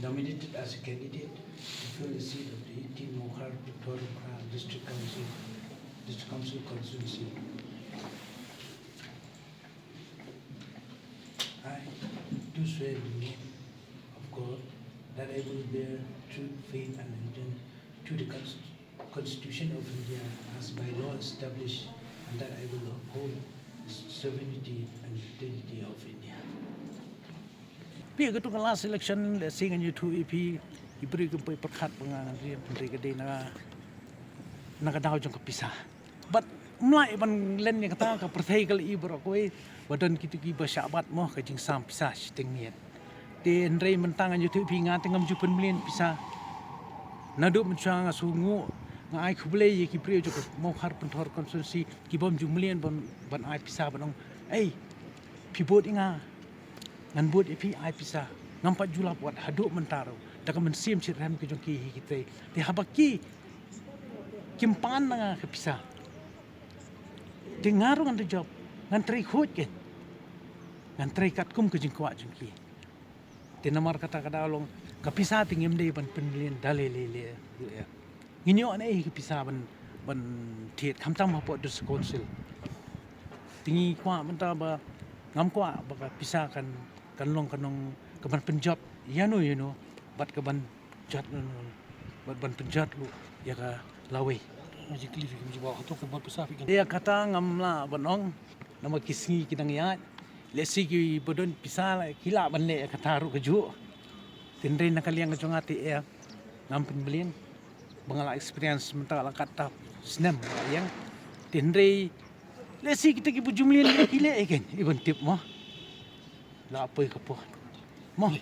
nominated as a candidate to fill the seat of the 18 Mokhar Victoria District Council constituency. I do swear in the name of God that I will bear true faith and allegiance to the Constitution of India as by law established, and that I will uphold the sovereignty and integrity of India. Pi ke tu last election le singan you tu EP ibri ke pai perkhat pengangan dia menteri gede na daw jong kapisa but mulai ban len ni kata ka perthai kal ibro koi badan kitu ki basyabat moh ka jing sam pisah sting niat de ndrei mentangan you tu EP nga tengam jupen mlien pisah nadu menchang asungu nga ai khuble ye ki priyo jok Mokhar pentor konstitusi ki bom jumlien ban ai pisah banong ei pibot inga ngan buat ipi ai pisah nampak julap buat haduk mentaro dak men sim ram ke jongki kita di habaki kimpan nga ke pisah dengaru ngan job ngan tri khut ke ngan tri kat kum ke jingkwa jongki te namar kata long ka pisah tingim dei ban penlien dalele ya nginyo ane ke pisah ban thiet khamtam hapo dus council tingi kwa menta ba ngam kwa ba pisah kan long kanong kaban penjat yano bat kaban jat bat ban penjat lu ya ka lawe Maji klifi maji bawa tu ke berpesah fikan. dia kata ngamla banong nama kisngi kidang ya lesi ki bodon pisah kila ban le kata ru keju tindre nakaliang kejongati ya ngampin belin bangala experience mentala kata snem yang tindre lesi kita ki bujumlien kile eken ibon tip mo la apa ka po mo